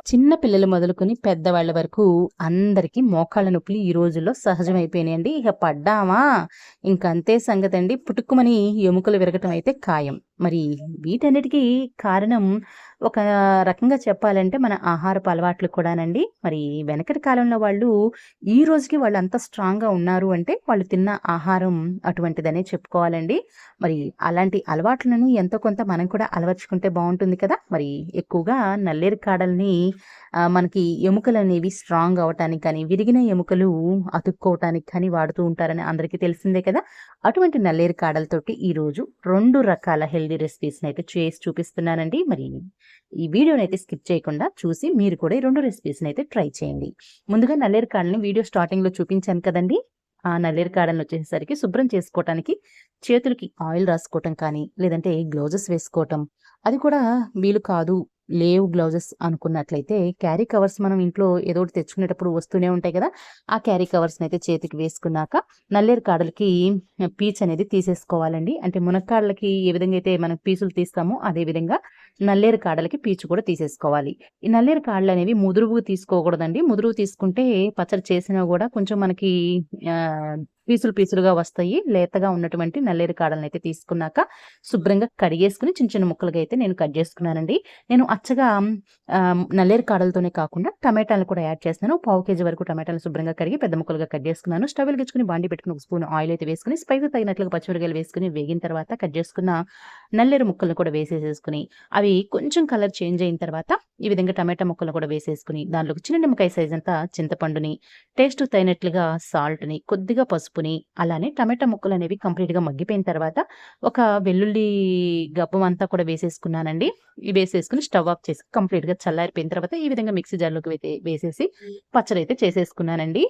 చిన్న పిల్లలు మొదలుకొని పెద్దవాళ్ళ వరకు అందరికీ మోకాళ్ళ నొప్పులు ఈ రోజుల్లో సహజమైపోయినాయండి. ఇక పడ్డామా ఇంకంతే సంగతండి. పుటుక్కుమని ఎముకలు విరగటం అయితే ఖాయం. మరి వీటన్నిటికీ కారణం ఒక రకంగా చెప్పాలంటే మన ఆహారపు అలవాట్లు కూడానండి. మరి వెనకటి కాలంలో వాళ్ళు ఈ రోజుకి వాళ్ళు అంత స్ట్రాంగ్‌గా ఉన్నారు అంటే వాళ్ళు తిన్న ఆహారం అటువంటిదనే చెప్పుకోవాలండి. మరి అలాంటి అలవాట్లను ఎంతో కొంత మనం కూడా అలవర్చుకుంటే బావుంటుంది కదా! మరి ఎక్కువగా నల్లేరు కాడల్ని మనకి ఎముకలనేవి స్ట్రాంగ్ అవ్వటానికి కానీ, విరిగిన ఎముకలు అతుక్కోవటానికి కానీ వాడుతూ ఉంటారని అందరికీ తెలిసిందే కదా! అటువంటి నల్లేరు కాడలతోటి ఈరోజు 2 రకాల హెల్తీ రెసిపీస్‌నైతే చేసి చూపిస్తున్నానండి. మరి ఈ వీడియోనైతే స్కిప్ చేయకుండా చూసి మీరు కూడా ఈ 2 రెసిపీస్‌నైతే ట్రై చేయండి. ముందుగా నల్లేరు కాడలని వీడియో స్టార్టింగ్‌లో చూపించాను కదండీ! ఆ నల్లేరు కాడలనొచ్చేసరికి శుభ్రం చేసుకోవటానికి చేతులకి ఆయిల్ రాసుకోవటం కానీ, లేదంటే గ్లౌజెస్ వేసుకోవటం. అది కూడా వీలు కాదు, లేవు గ్లౌజెస్ అనుకున్నట్లయితే క్యారీ కవర్స్ మనం ఇంట్లో ఏదో ఒకటి తెచ్చుకునేటప్పుడు వస్తూనే ఉంటాయి కదా! ఆ క్యారీ కవర్స్‌నైతే చేతికి వేసుకున్నాక నల్లేరు కాడలకి పీచ్ అనేది తీసేసుకోవాలండి. అంటే మునక్కాడలకి ఏ విధంగా అయితే మనం పీచులు తీస్తామో అదే విధంగా నల్లేరు కాడలకి పీచు కూడా తీసేసుకోవాలి. ఈ నల్లేరు కాడలనేవి ముదురువుగా తీసుకోకూడదండి. ముదురువు తీసుకుంటే పచ్చడి చేసినా గూడా కొంచెం మనకి పీసులు పీసులుగా వస్తాయి. లేతగా ఉన్నటువంటి నల్లేరు కాడలనైతే తీసుకున్నాక శుభ్రంగా కడిగేసుకొని చిన్న చిన్న ముక్కలుగా అయితే నేను కట్ చేసుకున్నానండి. నేను అచ్చగా నల్లేరు కాడలతోనే కాకుండా టమాటాలు కూడా యాడ్ చేస్తున్నాను. పావు కేజీ వరకు టమాటాలు శుభ్రంగా కడిగి పెద్ద ముక్కలుగా కట్ చేసుకున్నాను. స్టవ్ వెలిగించుకొని బాండీ పెట్టుకొని ఒక స్పూన్ ఆయిల్ అయితే వేసుకొని స్పైసీ తగినట్లుగా పచ్చిమిరపకాయలు వేసుకొని వేగిన తర్వాత కట్ చేసుకున్న నల్లేరు ముక్కలను కూడా వేసేసేసుకొని అవి కొంచెం కలర్ చేంజ్ అయిన తర్వాత ఈ విధంగా టమాటా ముక్కలను కూడా వేసేసుకుని దాంట్లోకి చిన్న నిమ్మకాయ సైజ్ అంతా చింతపండుని, టేస్ట్ తగినట్లుగా సాల్ట్‌ని, కొద్దిగా పసుపుని, అలానే టమాటా ముక్కలు అనేవి కంప్లీట్‌గా మగ్గిపోయిన తర్వాత ఒక వెల్లుల్లి గబ్బం అంతా కూడా వేసేసుకున్నానండి. ఇవి వేసేసుకొని స్టవ్ ఆఫ్ చేసి కంప్లీట్‌గా చల్లారిపోయిన తర్వాత ఈ విధంగా మిక్సీ జార్‌లోకి వేసేసి పచ్చడి అయితే చేసేసుకున్నానండి.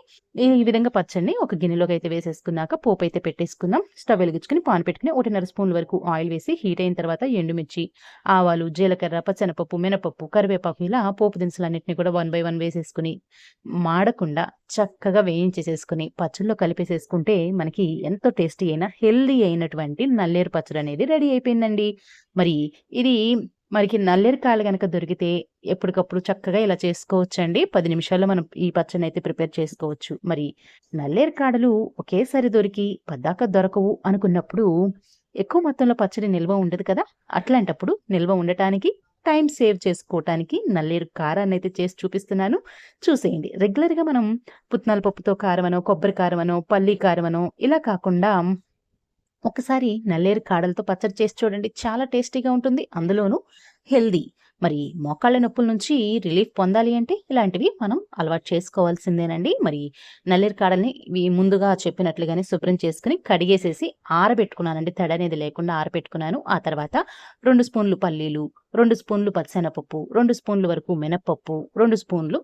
ఈ విధంగా పచ్చడిని ఒక గిన్నెలోకి అయితే వేసేసుకున్నాక పోపు అయితే పెట్టేసుకుందాం. స్టవ్ వెలిగించుకొని పాన్ పెట్టుకొని 1.5 స్పూన్ల వరకు ఆయిల్ వేసి హీట్ అయిన తర్వాత ఎండుమిర్చి, ఆవాలు, జీలకర్ర, పచ్చెనపప్పు, మినపప్పు, కరివేపాకు ఇలా పోపు దినుసులన్నిటిని కూడా 1 బై 1 వేసేసుకొని మాడకుండా చక్కగా వేయించేసేసుకొని పచ్చడిలో కలిపేసేసుకుంటే మనకి ఎంతో టేస్టీ అయిన హెల్తీ అయినటువంటి నల్లేరు పచ్చడి అనేది రెడీ అయిపోయిందండి. మరి ఇది మనకి నల్లేరు కాయలు గనక దొరికితే ఎప్పటికప్పుడు చక్కగా ఇలా చేసుకోవచ్చండి. 10 నిమిషాల్లో మనం ఈ పచ్చడినైతే ప్రిపేర్ చేసుకోవచ్చు. మరి నల్లేరు కాడలు ఒకేసారి దొరికి పద్దాక దొరకవు అనుకున్నప్పుడు ఎక్కువ మొత్తంలో పచ్చడి నిల్వ ఉండదు కదా! అట్లాంటప్పుడు నిల్వ ఉండటానికి టైం సేవ్ చేసుకోవటానికి నల్లేరు కారాన్నయితే చేసి చూపిస్తున్నాను. చూసేయండి. రెగ్యులర్‌గా మనం పుట్నాల పప్పుతో కారమనో, కొబ్బరి కారమనో, పల్లి కారమనో ఇలా కాకుండా ఒకసారి నల్లేరు కాడలతో పచ్చడి చేసి చూడండి. చాలా టేస్టీగా ఉంటుంది. అందులోనూ హెల్తీ. మరి మోకాళ్ళ నొప్పుల నుంచి రిలీఫ్ పొందాలి అంటే ఇలాంటివి మనం అలవాటు చేసుకోవాల్సిందేనండి. మరి నల్లేరు కాడల్ని ముందుగా చెప్పినట్లుగానే శుభ్రం చేసుకొని కడిగేసేసి ఆరబెట్టుకున్నానండి. తడి అనేది లేకుండా ఆరబెట్టుకున్నాను. ఆ తర్వాత 2 స్పూన్లు పల్లీలు, 2 స్పూన్లు పచ్చెనపప్పు, 2 స్పూన్ల వరకు మినపప్పు, 2 స్పూన్లు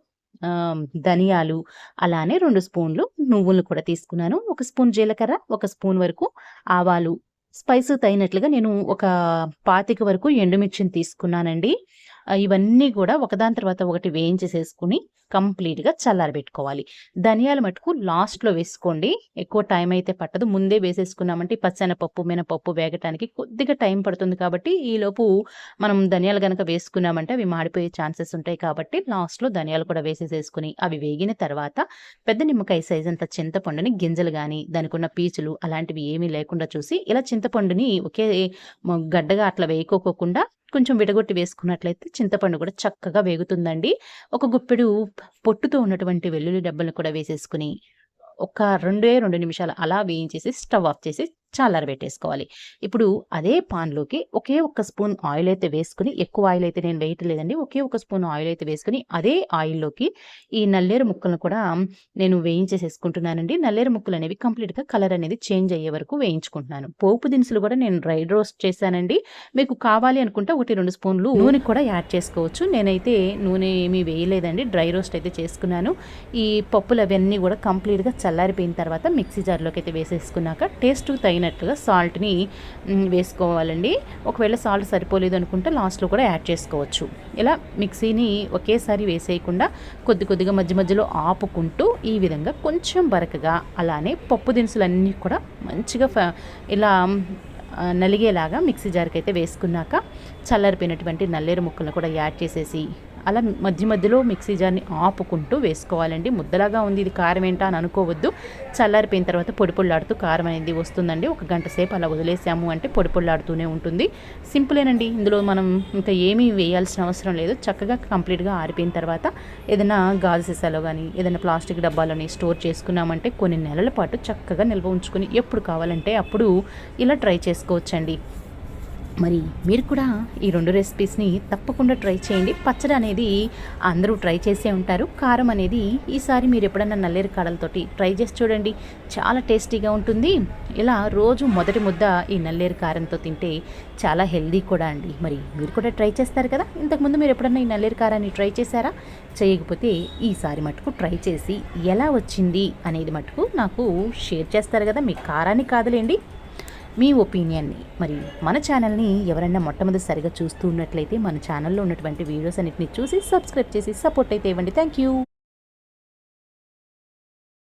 ధనియాలు, అలానే 2 స్పూన్లు నువ్వులను కూడా తీసుకున్నాను. 1 స్పూన్ జీలకర్ర, 1 స్పూన్ వరకు ఆవాలు, స్పైస్ తగినట్లుగా నేను ఒక 25 వరకు ఎండుమిర్చిని తీసుకున్నానండి. ఇవన్నీ కూడా ఒకదాని తర్వాత ఒకటి వేయించేసేసుకొని కంప్లీట్‌గా చల్లారబెట్టుకోవాలి. ధనియాలు మటుకు లాస్ట్‌లో వేసుకోండి. ఎక్కువ టైం అయితే పట్టదు. ముందే వేసేసుకున్నామంటే పచ్చెనపప్పు, మినపప్పు వేగటానికి కొద్దిగా టైం పడుతుంది కాబట్టి ఈలోపు మనం ధనియాలు గనక వేసుకున్నామంటే అవి మాడిపోయే ఛాన్సెస్ ఉంటాయి కాబట్టి లాస్ట్‌లో ధనియాలు కూడా వేసేసేసుకొని అవి వేగిన తర్వాత పెద్ద నిమ్మకాయ సైజ్ అంత చింతపండుని గింజలు గాని, దానికున్న పీచులు అలాంటివి ఏమీ లేకుండా చూసి ఇలా చింతపండుని ఒకే గడ్డగా అట్లా వేయకోకుండా కొంచెం విడగొట్టి వేసుకున్నట్లయితే చింతపండు కూడా చక్కగా వేగుతుందండి. ఒక గుప్పెడు పొట్టుతో ఉన్నటువంటి వెల్లుల్లి డబ్బలను కూడా వేసేసుకొని ఒక 2 నిమిషాలు అలా వేయించేసి స్టవ్ ఆఫ్ చేసి చల్లారబెట్టేసుకోవాలి. ఇప్పుడు అదే పాన్‌లోకి ఒకే ఒక్క స్పూన్ ఆయిల్ అయితే వేసుకొని, ఎక్కువ ఆయిల్ అయితే నేను వేయట్లేదండి. ఒకే ఒక స్పూన్ ఆయిల్ అయితే వేసుకొని అదే ఆయిల్‌లోకి ఈ నల్లేరు ముక్కలను కూడా నేను వేయించేసేసుకుంటున్నానండి. నల్లేరు ముక్కలనేవి కంప్లీట్‌గా కలర్ అనేది చేంజ్ అయ్యే వరకు వేయించుకుంటున్నాను. పోపు దినుసులు కూడా నేను డ్రై రోస్ట్ చేశానండి. మీకు కావాలి అనుకుంటే 1, 2 స్పూన్లు నూనె కూడా యాడ్ చేసుకోవచ్చు. నేనైతే నూనె ఏమీ వేయలేదండి. డ్రై రోస్ట్ అయితే చేసుకున్నాను. ఈ పప్పులు అవన్నీ కూడా కంప్లీట్‌గా చల్లారిపోయిన తర్వాత మిక్సీ జార్‌లోకి అయితే వేసేసుకున్నాక టేస్ట్‌కు తగినట్లుగా సాల్ట్‌ని వేసుకోవాలండి. ఒకవేళ సాల్ట్ సరిపోలేదు అనుకుంటే లాస్ట్‌లో కూడా యాడ్ చేసుకోవచ్చు. ఇలా మిక్సీని ఒకేసారి వేసేయకుండా కొద్ది కొద్దిగా మధ్య మధ్యలో ఆపుకుంటూ ఈ విధంగా కొంచెం బరకగా అలానే పప్పు దినుసులన్నీ కూడా మంచిగా ఇలా నలిగేలాగా మిక్సీ జార్‌కి అయితే వేసుకున్నాక చల్లారిపోయినటువంటి నల్లేరు ముక్కలను కూడా యాడ్ చేసేసి అలా మధ్య మధ్యలో మిక్సీ జార్ని ఆపుకుంటూ వేసుకోవాలండి. ముద్దలాగా ఉంది ఇది కారం ఏంటా అని అనుకోవద్దు. చల్లారిపోయిన తర్వాత పొడి పొడిలాడుతూ కారం అనేది వస్తుందండి. ఒక గంట సేపు అలా వదిలేసాము అంటే పొడి పొడిలాడుతూనే ఉంటుంది. సింపులేనండి. ఇందులో మనం ఇంకా ఏమీ వేయాల్సిన అవసరం లేదు. చక్కగా కంప్లీట్గా ఆరిపోయిన తర్వాత ఏదైనా గాజు సీసాలో కానీ ఏదైనా ప్లాస్టిక్ డబ్బాలోని స్టోర్ చేసుకున్నామంటే కొన్ని నెలల పాటు చక్కగా నిల్వ ఉంచుకొని ఎప్పుడు కావాలంటే అప్పుడు ఇలా ట్రై చేసుకోవచ్చండి. మరి మీరు కూడా ఈ 2 రెసిపీస్ని తప్పకుండా ట్రై చేయండి. పచ్చడి అనేది అందరూ ట్రై చేసే ఉంటారు. కారం అనేది ఈసారి మీరు ఎప్పుడన్నా నల్లేరు కాడలతోటి ట్రై చేసి చూడండి. చాలా టేస్టీగా ఉంటుంది. ఇలా రోజు మొదటి ముద్ద ఈ నల్లేరు కారంతో తింటే చాలా హెల్దీ కూడా అండి. మరి మీరు కూడా ట్రై చేస్తారు కదా. ఇంతకుముందు మీరు ఎప్పుడన్నా ఈ నల్లేరు కారాన్ని ట్రై చేశారా? చేయకపోతే ఈసారి మటుకు ట్రై చేసి ఎలా వచ్చింది అనేది మటుకు నాకు షేర్ చేస్తారు కదా. మీ కారాన్ని కాదులేండి, మీ ఒపీనియన్ని. మరి మన ఛానల్ని ఎవరైనా మొట్టమొదటిసారిగా చూస్తూ ఉన్నట్లయితే మన ఛానల్లో ఉన్నటువంటి వీడియోస్ అన్నిటిని చూసి సబ్స్క్రైబ్ చేసి సపోర్ట్ అయితే ఇవ్వండి. Thank you.